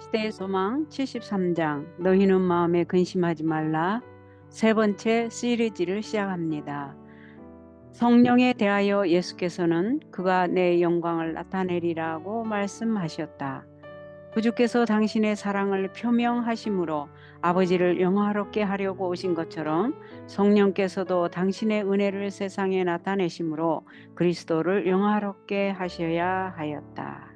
시대의 소망 73장 너희는 마음에 근심하지 말라. 세 번째 시리즈를 시작합니다. 성령에 대하여 예수께서는 그가 내 영광을 나타내리라고 말씀하셨다. 구주께서 당신의 사랑을 표명하심으로 아버지를 영화롭게 하려고 오신 것처럼 성령께서도 당신의 은혜를 세상에 나타내심으로 그리스도를 영화롭게 하셔야 하였다.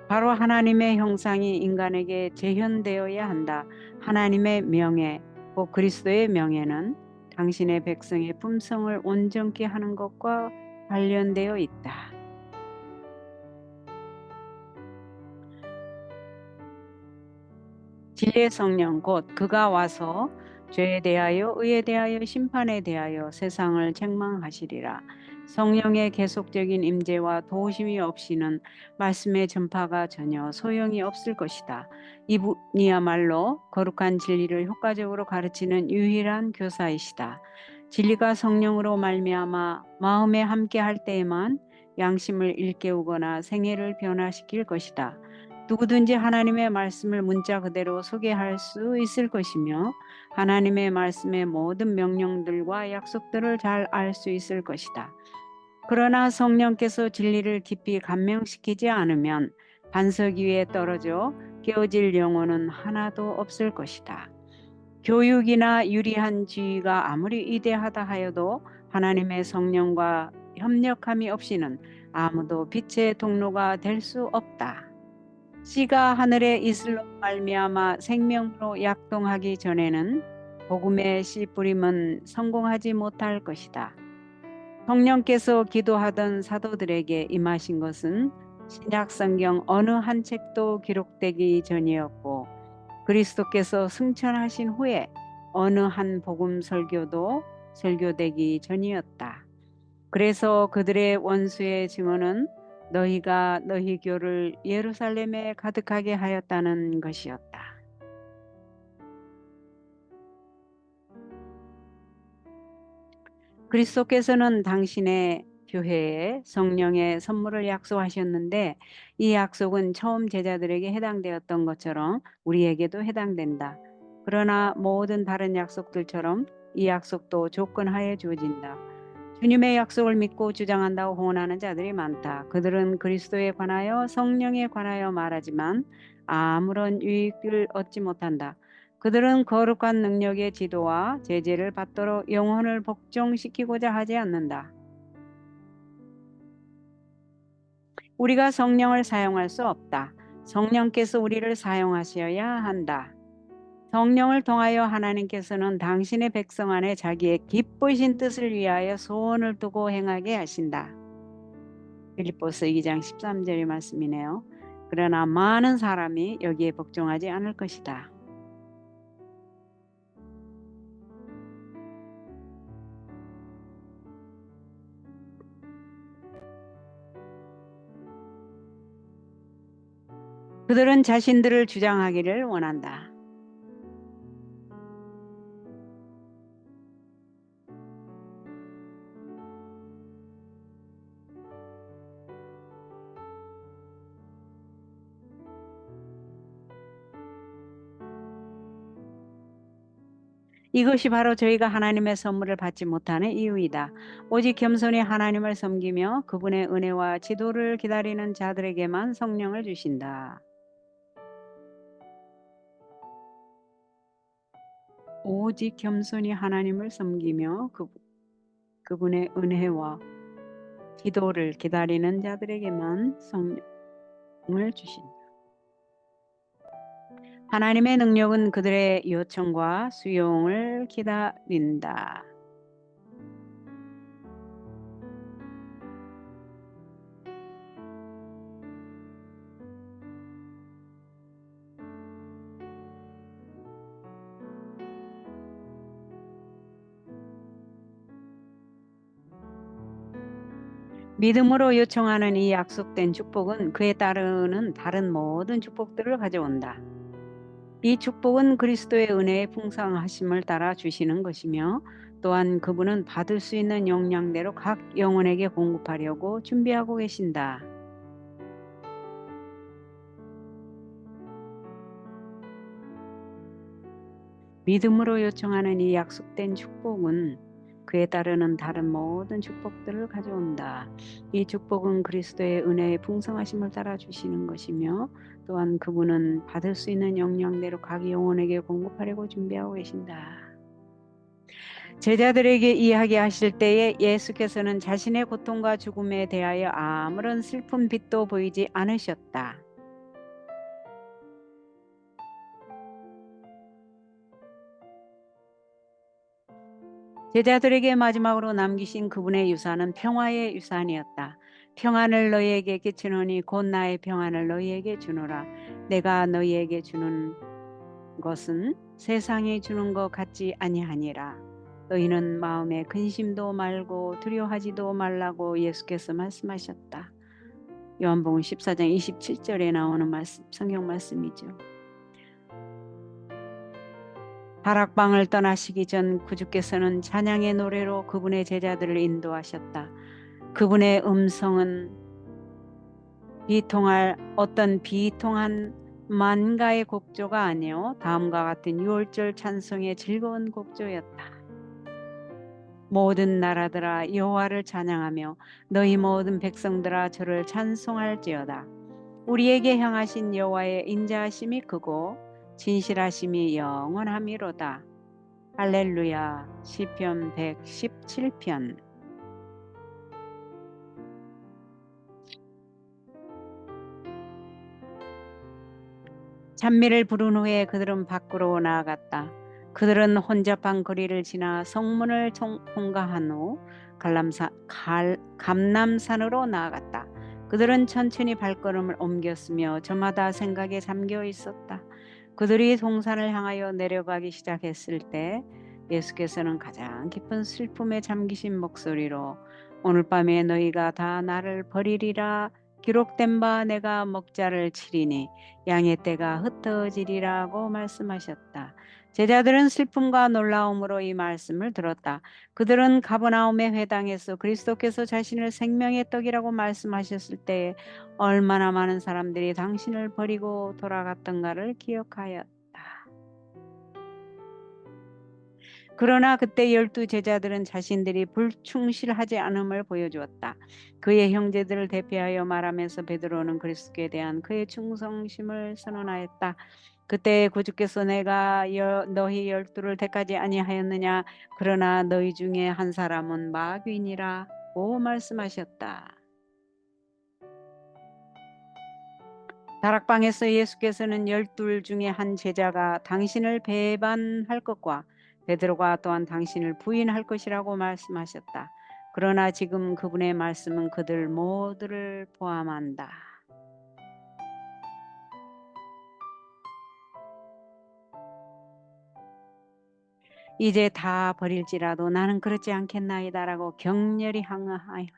바로 하나님의 형상이 인간에게 재현되어야 한다. 하나님의 명예, 곧 그리스도의 명예는 당신의 백성의 품성을 온전케 하는 것과 관련되어 있다. 진리의 성령 곧 그가 와서 죄에 대하여 의에 대하여 심판에 대하여 세상을 책망하시리라. 성령의 계속적인 임재와 도우심이 없이는 말씀의 전파가 전혀 소용이 없을 것이다. 이분이야말로 거룩한 진리를 효과적으로 가르치는 유일한 교사이시다. 진리가 성령으로 말미암아 마음에 함께 할 때에만 양심을 일깨우거나 생애를 변화시킬 것이다. 누구든지 하나님의 말씀을 문자 그대로 소개할 수 있을 것이며 하나님의 말씀의 모든 명령들과 약속들을 잘 알 수 있을 것이다. 그러나 성령께서 진리를 깊이 감명시키지 않으면 반석 위에 떨어져 깨어질 영혼은 하나도 없을 것이다. 교육이나 유리한 지위가 아무리 위대하다 하여도 하나님의 성령과 협력함이 없이는 아무도 빛의 통로가 될 수 없다. 씨가 하늘의 이슬로 말미암아 생명으로 약동하기 전에는 복음의 씨 뿌림은 성공하지 못할 것이다. 성령께서 기도하던 사도들에게 임하신 것은 신약 성경 어느 한 책도 기록되기 전이었고 그리스도께서 승천하신 후에 어느 한 복음 설교도 설교되기 전이었다. 그래서 그들의 원수의 증언은 너희가 너희 교를 예루살렘에 가득하게 하였다는 것이었다. 그리스도께서는 당신의 교회에 성령의 선물을 약속하셨는데 이 약속은 처음 제자들에게 해당되었던 것처럼 우리에게도 해당된다. 그러나 모든 다른 약속들처럼 이 약속도 조건하에 주어진다. 주님의 약속을 믿고 주장한다고 호언하는 자들이 많다. 그들은 그리스도에 관하여 성령에 관하여 말하지만 아무런 유익을 얻지 못한다. 그들은 거룩한 능력의 지도와 제재를 받도록 영혼을 복종시키고자 하지 않는다. 우리가 성령을 사용할 수 없다. 성령께서 우리를 사용하셔야 한다. 성령을 통하여 하나님께서는 당신의 백성 안에 자기의 기쁘신 뜻을 위하여 소원을 두고 행하게 하신다. 빌립보서 2장 13절의 말씀이네요. 그러나 많은 사람이 여기에 복종하지 않을 것이다. 그들은 자신들을 주장하기를 원한다. 이것이 바로 저희가 하나님의 선물을 받지 못하는 이유이다. 오직 겸손히 하나님을 섬기며 그분의 은혜와 지도를 기다리는 자들에게만 성령을 주신다. 오직 겸손히 하나님을 섬기며 그분의 은혜와 기도를 기다리는 자들에게만 성령을 주신다. 하나님의 능력은 그들의 요청과 수용을 기다린다. 믿음으로 요청하는 이 약속된 축복은 그에 따르는 다른 모든 축복들을 가져온다. 이 축복은 그리스도의 은혜의 풍성하심을 따라 주시는 것이며 또한 그분은 받을 수 있는 용량대로 각 영혼에게 공급하려고 준비하고 계신다. 믿음으로 요청하는 이 약속된 축복은 그에 따르는 다른 모든 축복들을 가져온다. 이 축복은 그리스도의 은혜의 풍성하심을 따라 주시는 것이며 또한 그분은 받을 수 있는 영향대로 각 영혼에게 공급하려고 준비하고 계신다. 제자들에게 이야기하실 때에 예수께서는 자신의 고통과 죽음에 대하여 아무런 슬픈 빛도 보이지 않으셨다. 제자들에게 마지막으로 남기신 그분의 유산은 평화의 유산이었다. 평안을 너희에게 끼치노니 곧 나의 평안을 너희에게 주노라. 내가 너희에게 주는 것은 세상이 주는 것 같지 아니하니라. 너희는 마음에 근심도 말고 두려워하지도 말라고 예수께서 말씀하셨다. 요한복음 14장 27절에 나오는 말씀, 성경 말씀이죠. 다락방을 떠나시기 전 구주께서는 찬양의 노래로 그분의 제자들을 인도하셨다. 그분의 음성은 어떤 비통한 만가의 곡조가 아니요 다음과 같은 유월절 찬송의 즐거운 곡조였다. 모든 나라들아 여호와를 찬양하며 너희 모든 백성들아 저를 찬송할지어다. 우리에게 향하신 여호와의 인자하심이 크고 진실하심이 영원함이로다. 할렐루야. 시편 117편. 찬미를 부른 후에 그들은 밖으로 나아갔다. 그들은 혼잡한 거리를 지나 성문을 통과한 후 감람산으로 나아갔다. 그들은 천천히 발걸음을 옮겼으며 저마다 생각에 잠겨 있었다. 그들이 동산을 향하여 내려가기 시작했을 때 예수께서는 가장 깊은 슬픔에 잠기신 목소리로 오늘 밤에 너희가 다 나를 버리리라. 기록된 바 내가 먹자를 치리니 양의 떼가 흩어지리라고 말씀하셨다. 제자들은 슬픔과 놀라움으로 이 말씀을 들었다. 그들은 가버나움의 회당에서 그리스도께서 자신을 생명의 떡이라고 말씀하셨을 때에 얼마나 많은 사람들이 당신을 버리고 돌아갔던가를 기억하였다. 그러나 그때 12 제자들은 자신들이 불충실하지 않음을 보여주었다. 그의 형제들을 대표하여 말하면서 베드로는 그리스도에 대한 그의 충성심을 선언하였다. 그때 구주께서 내가 너희 12를 택하지 아니하였느냐? 그러나 너희 중에 한 사람은 마귀니라고 말씀하셨다. 다락방에서 예수께서는 12 중에 한 제자가 당신을 배반할 것과 베드로가 또한 당신을 부인할 것이라고 말씀하셨다. 그러나 지금 그분의 말씀은 그들 모두를 포함한다. 이제 다 버릴지라도 나는 그렇지 않겠나이다라고 격렬히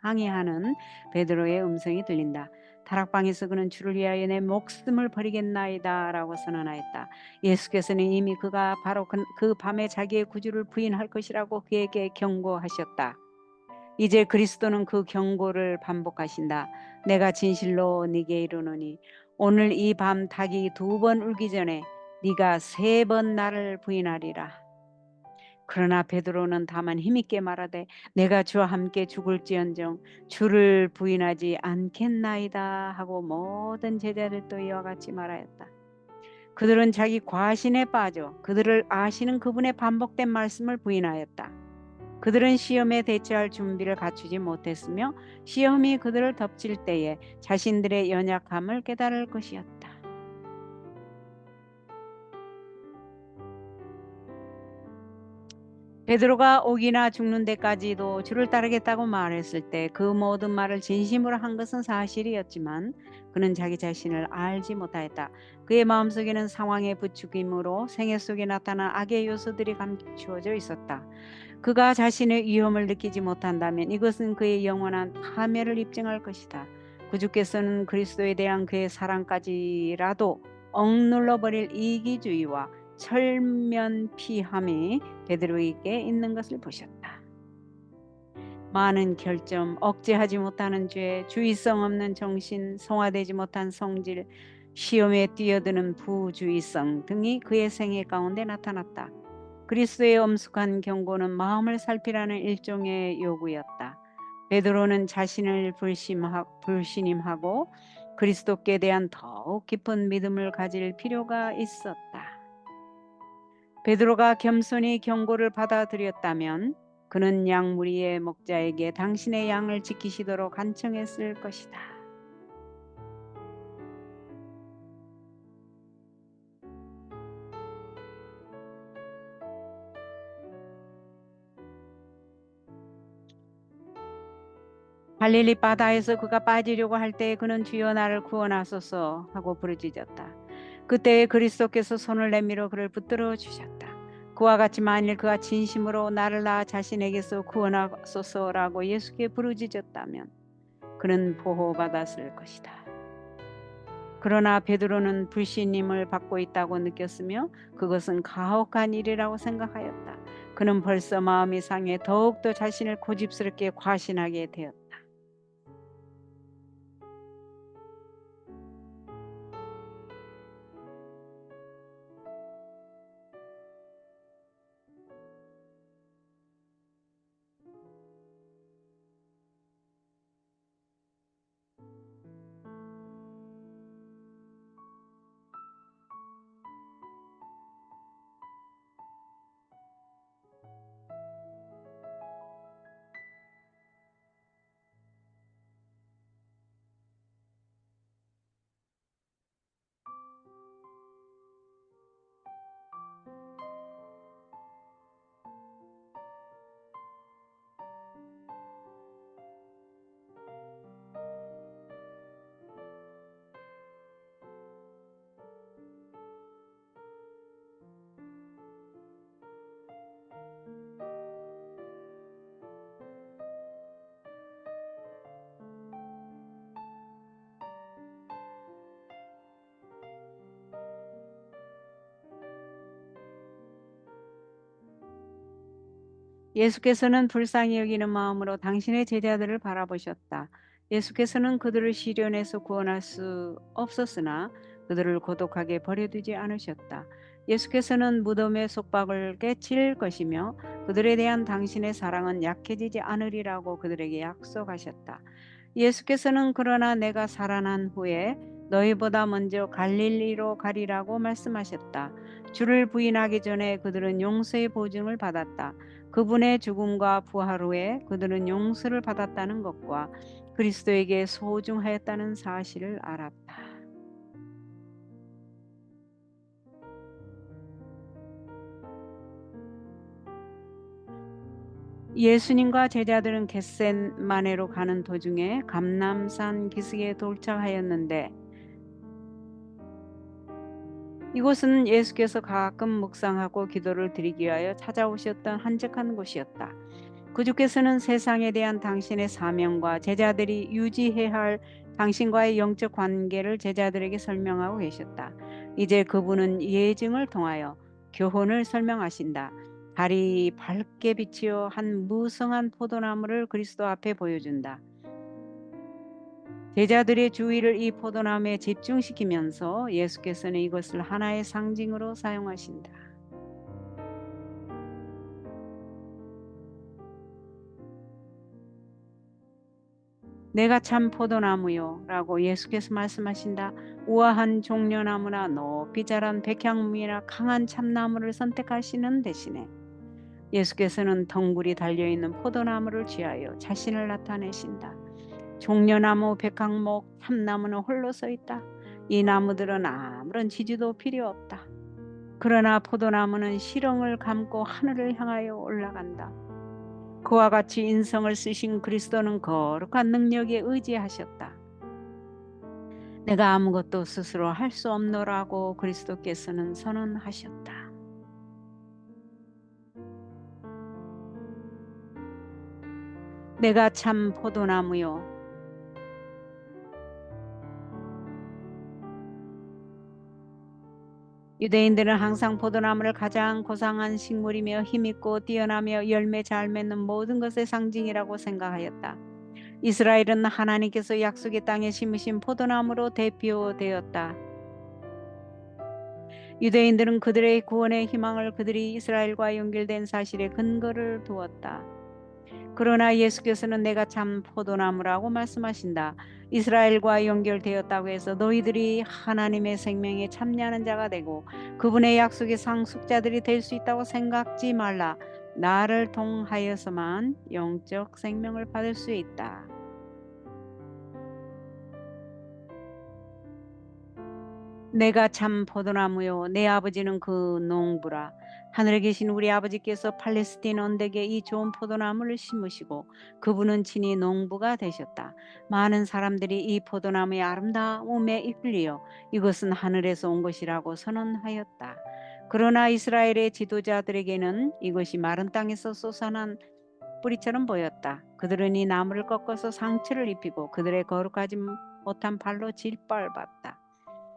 항의하는 베드로의 음성이 들린다. 다락방에서 그는 주를 위하여 내 목숨을 버리겠나이다라고 선언하였다. 예수께서는 이미 그가 바로 그 밤에 자기의 구주를 부인할 것이라고 그에게 경고하셨다. 이제 그리스도는 그 경고를 반복하신다. 내가 진실로 네게 이르노니 오늘 이 밤 닭이 2번 울기 전에 네가 3번 나를 부인하리라. 그러나 베드로는 다만 힘있게 말하되 내가 주와 함께 죽을지언정 주를 부인하지 않겠나이다 하고 모든 제자들도 이와 같이 말하였다. 그들은 자기 과신에 빠져 그들을 아시는 그분의 반복된 말씀을 부인하였다. 그들은 시험에 대처할 준비를 갖추지 못했으며 시험이 그들을 덮칠 때에 자신들의 연약함을 깨달을 것이었다. 베드로가 오기나 죽는 데까지도 주를 따르겠다고 말했을 때 그 모든 말을 진심으로 한 것은 사실이었지만 그는 자기 자신을 알지 못하였다. 그의 마음속에는 상황의 부추김으로 생애 속에 나타난 악의 요소들이 감추어져 있었다. 그가 자신의 위험을 느끼지 못한다면 이것은 그의 영원한 파멸을 입증할 것이다. 구주께서는 그리스도에 대한 그의 사랑까지라도 억눌러 버릴 이기주의와 철면피함이 베드로에게 있는 것을 보셨다. 많은 결점, 억제하지 못하는 죄, 주의성 없는 정신, 성화되지 못한 성질, 시험에 뛰어드는 부주의성 등이 그의 생애 가운데 나타났다. 그리스도의 엄숙한 경고는 마음을 살피라는 일종의 요구였다. 베드로는 자신을 불신임하고 그리스도께 대한 더욱 깊은 믿음을 가질 필요가 있었다. 베드로가 겸손히 경고를 받아들였다면 그는 양무리의 목자에게 당신의 양을 지키시도록 간청했을 것이다. 갈릴리 바다에서 그가 빠지려고 할 때 그는 주여 나를 구원하소서 하고 부르짖었다. 그때 그리스도께서 손을 내밀어 그를 붙들어 주셨다. 그와 같이 만일 그가 진심으로 나를 나 자신에게서 구원하소서라고 예수께 부르짖었다면 그는 보호받았을 것이다. 그러나 베드로는 불신임을 받고 있다고 느꼈으며 그것은 가혹한 일이라고 생각하였다. 그는 벌써 마음이 상해 더욱더 자신을 고집스럽게 과신하게 되었다. 예수께서는 불쌍히 여기는 마음으로 당신의 제자들을 바라보셨다. 예수께서는 그들을 시련에서 구원할 수 없었으나 그들을 고독하게 버려두지 않으셨다. 예수께서는 무덤의 속박을 깨칠 것이며 그들에 대한 당신의 사랑은 약해지지 않으리라고 그들에게 약속하셨다. 예수께서는 그러나 내가 살아난 후에 너희보다 먼저 갈릴리로 가리라고 말씀하셨다. 주를 부인하기 전에 그들은 용서의 보증을 받았다. 그분의 죽음과 부활 후에 그들은 용서를 받았다는 것과 그리스도에게 소중하였다는 사실을 알았다. 예수님과 제자들은 겟셋마네로 가는 도중에 감람산 기슭에 도착하였는데 이곳은 예수께서 가끔 묵상하고 기도를 드리기 위하여 찾아오셨던 한적한 곳이었다. 구주께서는 세상에 대한 당신의 사명과 제자들이 유지해야 할 당신과의 영적 관계를 제자들에게 설명하고 계셨다. 이제 그분은 예증을 통하여 교훈을 설명하신다. 달이 밝게 비치어 한 무성한 포도나무를 그리스도 앞에 보여준다. 제자들의 주의를 이 포도나무에 집중시키면서 예수께서는 이것을 하나의 상징으로 사용하신다. 내가 참 포도나무요 라고 예수께서 말씀하신다. 우아한 종려나무나 높이 자란 백향목이나 강한 참나무를 선택하시는 대신에 예수께서는 덩굴이 달려있는 포도나무를 취하여 자신을 나타내신다. 종려나무, 백향목, 참나무는 홀로 서 있다. 이 나무들은 아무런 지지도 필요 없다. 그러나 포도나무는 시렁을 감고 하늘을 향하여 올라간다. 그와 같이 인성을 쓰신 그리스도는 거룩한 능력에 의지하셨다. 내가 아무것도 스스로 할 수 없노라고 그리스도께서는 선언하셨다. 내가 참 포도나무요. 유대인들은 항상 포도나무를 가장 고상한 식물이며 힘있고 뛰어나며 열매 잘 맺는 모든 것의 상징이라고 생각하였다. 이스라엘은 하나님께서 약속의 땅에 심으신 포도나무로 대표되었다. 유대인들은 그들의 구원의 희망을 그들이 이스라엘과 연결된 사실에 근거를 두었다. 그러나 예수께서는 내가 참 포도나무라고 말씀하신다. 이스라엘과 연결되었다고 해서 너희들이 하나님의 생명에 참여하는 자가 되고 그분의 약속의 상속자들이 될 수 있다고 생각지 말라. 나를 통하여서만 영적 생명을 받을 수 있다. 내가 참 포도나무요 내 아버지는 그 농부라. 하늘에 계신 우리 아버지께서 팔레스틴 언덕에 이 좋은 포도나무를 심으시고 그분은 친히 농부가 되셨다. 많은 사람들이 이 포도나무의 아름다움에 이끌려 이것은 하늘에서 온 것이라고 선언하였다. 그러나 이스라엘의 지도자들에게는 이것이 마른 땅에서 솟아난 뿌리처럼 보였다. 그들은 이 나무를 꺾어서 상처를 입히고 그들의 거룩하지 못한 발로 짓밟았다.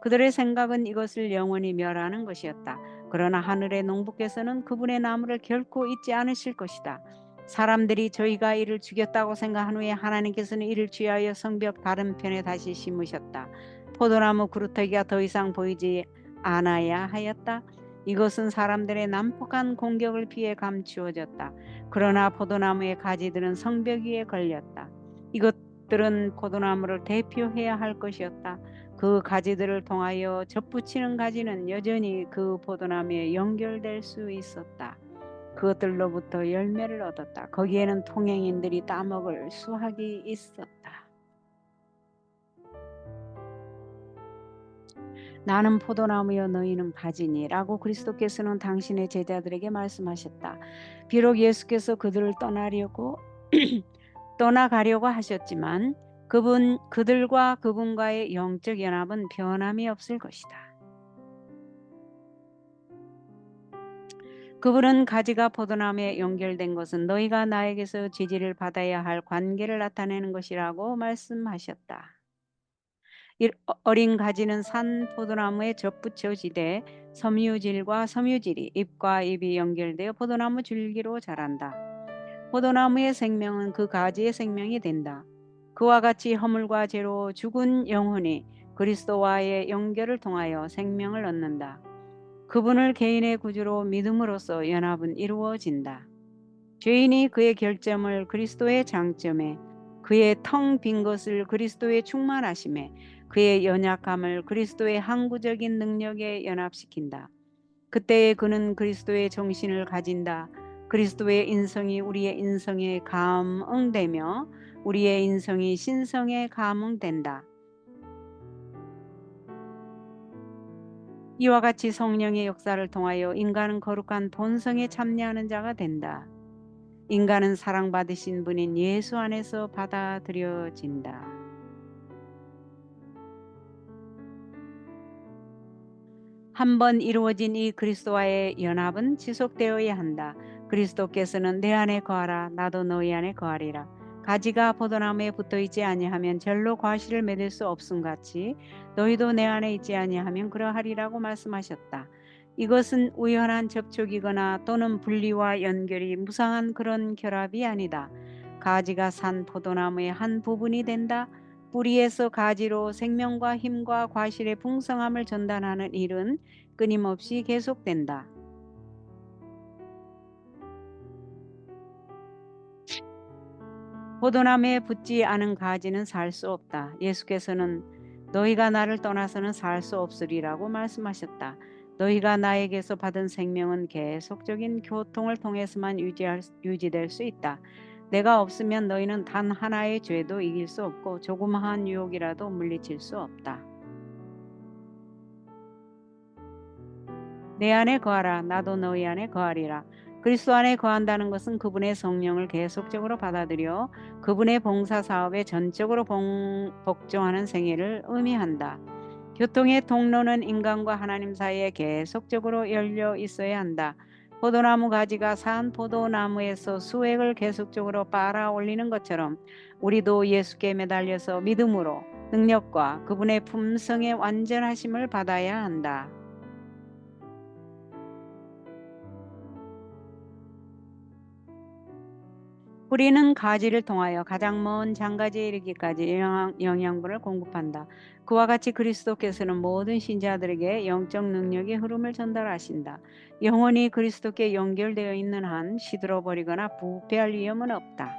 그들의 생각은 이것을 영원히 멸하는 것이었다. 그러나 하늘의 농부께서는 그분의 나무를 결코 잊지 않으실 것이다. 사람들이 저희가 이를 죽였다고 생각한 후에 하나님께서는 이를 취하여 성벽 다른 편에 다시 심으셨다. 포도나무 그루터기가 더 이상 보이지 않아야 하였다. 이것은 사람들의 난폭한 공격을 피해 감추어졌다. 그러나 포도나무의 가지들은 성벽 위에 걸렸다. 이것들은 포도나무를 대표해야 할 것이었다. 그 가지들을 통하여 접붙이는 가지는 여전히 그 포도나무에 연결될 수 있었다. 그것들로부터 열매를 얻었다. 거기에는 통행인들이 따먹을 수확이 있었다. 나는 포도나무여 너희는 가지니라고 그리스도께서는 당신의 제자들에게 말씀하셨다. 비록 예수께서 그들을 떠나려고 떠나가려고 하셨지만 그들과 그분과의 영적 연합은 변함이 없을 것이다. 그분은 가지가 포도나무에 연결된 것은 너희가 나에게서 지지를 받아야 할 관계를 나타내는 것이라고 말씀하셨다. 어린 가지는 산 포도나무에 접붙여지되 섬유질과 섬유질이 잎과 잎이 연결되어 포도나무 줄기로 자란다. 포도나무의 생명은 그 가지의 생명이 된다. 그와 같이 허물과 죄로 죽은 영혼이 그리스도와의 연결을 통하여 생명을 얻는다. 그분을 개인의 구주로 믿음으로써 연합은 이루어진다. 죄인이 그의 결점을 그리스도의 장점에, 그의 텅 빈 것을 그리스도의 충만하심에, 그의 연약함을 그리스도의 항구적인 능력에 연합시킨다. 그때에 그는 그리스도의 정신을 가진다. 그리스도의 인성이 우리의 인성에 감응되며 우리의 인성이 신성에 감응된다. 이와 같이 성령의 역사를 통하여 인간은 거룩한 본성에 참여하는 자가 된다. 인간은 사랑받으신 분인 예수 안에서 받아들여진다. 한번 이루어진 이 그리스도와의 연합은 지속되어야 한다. 그리스도께서는 내 안에 거하라 나도 너희 안에 거하리라. 가지가 포도나무에 붙어 있지 아니하면 절로 과실을 맺을 수 없음 같이 너희도 내 안에 있지 아니하면 그러하리라고 말씀하셨다. 이것은 우연한 접촉이거나 또는 분리와 연결이 무상한 그런 결합이 아니다. 가지가 산 포도나무의 한 부분이 된다. 뿌리에서 가지로 생명과 힘과 과실의 풍성함을 전달하는 일은 끊임없이 계속된다. 포도나무에 붙지 않은 가지는 살 수 없다. 예수께서는 너희가 나를 떠나서는 살 수 없으리라고 말씀하셨다. 너희가 나에게서 받은 생명은 계속적인 교통을 통해서만 유지될 수 있다. 내가 없으면 너희는 단 하나의 죄도 이길 수 없고 조그마한 유혹이라도 물리칠 수 없다. 내 안에 거하라 나도 너희 안에 거하리라. 그리스도 안에 거한다는 것은 그분의 성령을 계속적으로 받아들여 그분의 봉사 사업에 전적으로 복종하는 생애를 의미한다. 교통의 통로는 인간과 하나님 사이에 계속적으로 열려 있어야 한다. 포도나무 가지가 산 포도나무에서 수액을 계속적으로 빨아 올리는 것처럼 우리도 예수께 매달려서 믿음으로 능력과 그분의 품성의 완전하심을 받아야 한다. 뿌리는 가지를 통하여 가장 먼 장가지에 이르기까지 영양분을 공급한다. 그와 같이 그리스도께서는 모든 신자들에게 영적 능력의 흐름을 전달하신다. 영혼이 그리스도께 연결되어 있는 한 시들어버리거나 부패할 위험은 없다.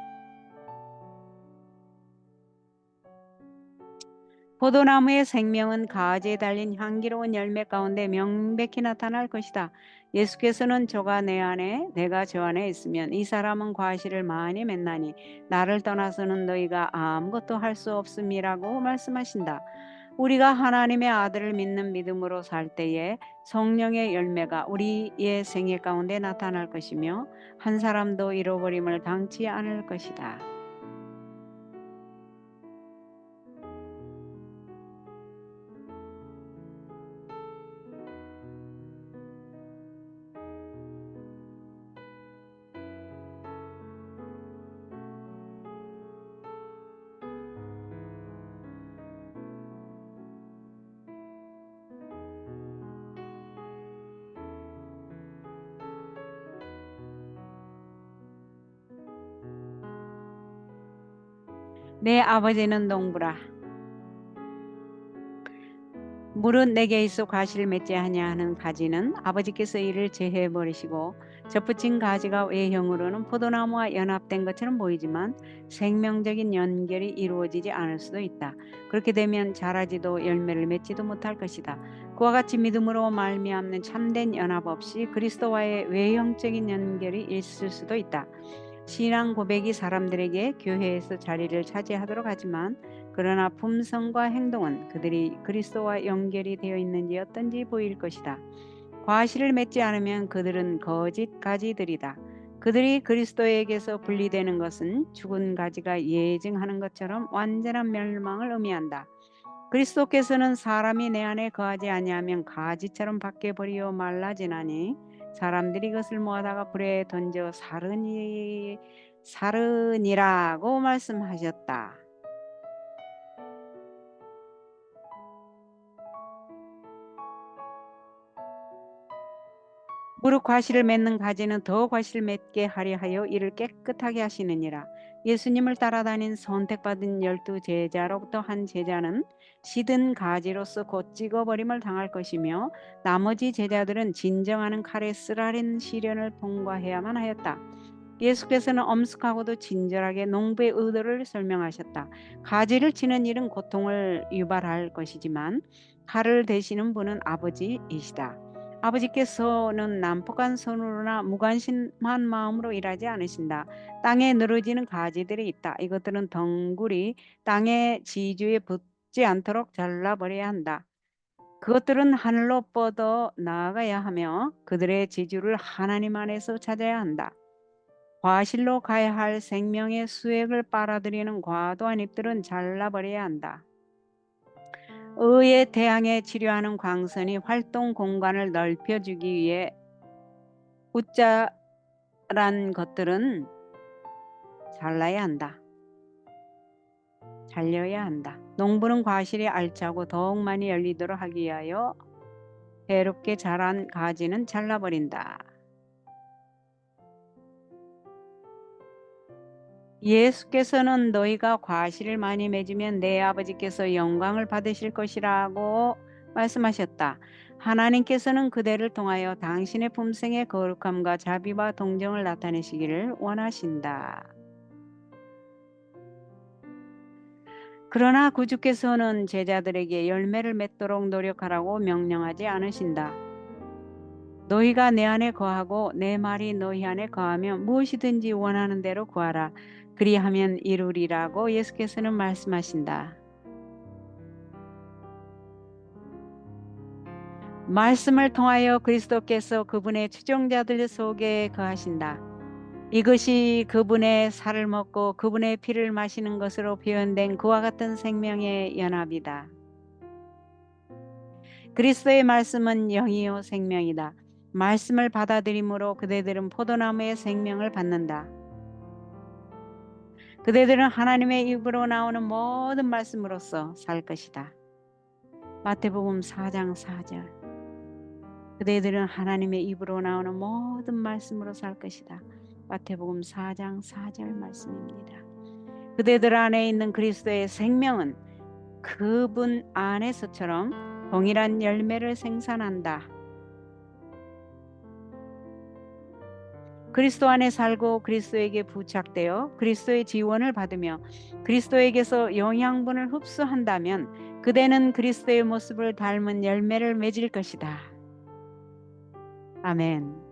포도나무의 생명은 가지에 달린 향기로운 열매 가운데 명백히 나타날 것이다. 예수께서는 저가 내 안에 내가 저 안에 있으면 이 사람은 과실을 많이 맺나니 나를 떠나서는 너희가 아무것도 할 수 없음이라고 말씀하신다. 우리가 하나님의 아들을 믿는 믿음으로 살 때에 성령의 열매가 우리의 생애 가운데 나타날 것이며 한 사람도 잃어버림을 당치 않을 것이다. 내 아버지는 농부라. 물은 내게 있어 과실을 맺지 아니하는 가지는 아버지께서 이를 제해 버리시고 접붙인 가지가 외형으로는 포도나무와 연합된 것처럼 보이지만 생명적인 연결이 이루어지지 않을 수도 있다. 그렇게 되면 자라지도 열매를 맺지도 못할 것이다. 그와 같이 믿음으로 말미암는 참된 연합 없이 그리스도와의 외형적인 연결이 있을 수도 있다. 신앙 고백이 사람들에게 교회에서 자리를 차지하도록 하지만 그러나 품성과 행동은 그들이 그리스도와 연결이 되어 있는지 어떤지 보일 것이다. 과실을 맺지 않으면 그들은 거짓 가지들이다. 그들이 그리스도에게서 분리되는 것은 죽은 가지가 예증하는 것처럼 완전한 멸망을 의미한다. 그리스도께서는 사람이 내 안에 거하지 아니하면 가지처럼 밖에 버리어 말라지나니 사람들이 그것을 모아다가 불에 던져 사르니라고 말씀하셨다. 무릇 과실을 맺는 가지는 더 과실을 맺게 하려 하여 이를 깨끗하게 하시느니라. 예수님을 따라다닌 선택받은 12 제자로부터 한 제자는 시든 가지로서 곧 찍어버림을 당할 것이며 나머지 제자들은 진정하는 칼에 쓰라린 시련을 통과해야만 하였다. 예수께서는 엄숙하고도 친절하게 농부의 의도를 설명하셨다. 가지를 치는 일은 고통을 유발할 것이지만 칼을 대시는 분은 아버지이시다. 아버지께서는 난폭한 손으로나 무관심한 마음으로 일하지 않으신다. 땅에 늘어지는 가지들이 있다. 이것들은 덩굴이 땅의 지주에 붙지 않도록 잘라버려야 한다. 그것들은 하늘로 뻗어 나아가야 하며 그들의 지주를 하나님 안에서 찾아야 한다. 과실로 가야 할 생명의 수액을 빨아들이는 과도한 잎들은 잘라버려야 한다. 의의 태양에 치료하는 광선이 활동 공간을 넓혀주기 위해 웃자란 것들은 잘라야 한다. 잘려야 한다. 농부는 과실이 알차고 더욱 많이 열리도록 하기 위하여 해롭게 자란 가지는 잘라버린다. 예수께서는 너희가 과실을 많이 맺으면 내 아버지께서 영광을 받으실 것이라고 말씀하셨다. 하나님께서는 그대를 통하여 당신의 품성의 거룩함과 자비와 동정을 나타내시기를 원하신다. 그러나 구주께서는 제자들에게 열매를 맺도록 노력하라고 명령하지 않으신다. 너희가 내 안에 거하고 내 말이 너희 안에 거하면 무엇이든지 원하는 대로 구하라. 그리하면 이루리라고 예수께서는 말씀하신다. 말씀을 통하여 그리스도께서 그분의 추종자들 속에 거하신다. 이것이 그분의 살을 먹고 그분의 피를 마시는 것으로 표현된 그와 같은 생명의 연합이다. 그리스도의 말씀은 영이요 생명이다. 말씀을 받아들임으로 그대들은 포도나무의 생명을 받는다. 그대들은 하나님의 입으로 나오는 모든 말씀으로써 살 것이다. 마태복음 4장 4절. 그대들은 하나님의 입으로 나오는 모든 말씀으로 살 것이다. 마태복음 4장 4절 말씀입니다. 그대들 안에 있는 그리스도의 생명은 그분 안에서처럼 동일한 열매를 생산한다. 그리스도 안에 살고 그리스도에게 부착되어 그리스도의 지원을 받으며 그리스도에게서 영양분을 흡수한다면 그대는 그리스도의 모습을 닮은 열매를 맺을 것이다. 아멘.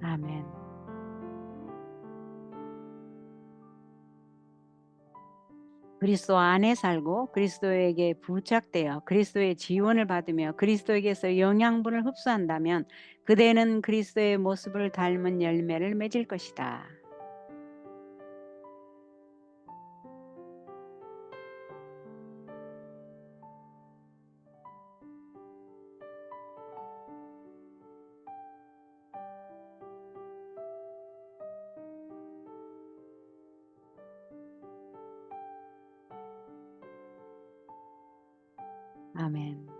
아멘. 그리스도 안에 살고 그리스도에게 부착되어 그리스도의 지원을 받으며 그리스도에게서 영양분을 흡수한다면 그대는 그리스도의 모습을 닮은 열매를 맺을 것이다. 아멘.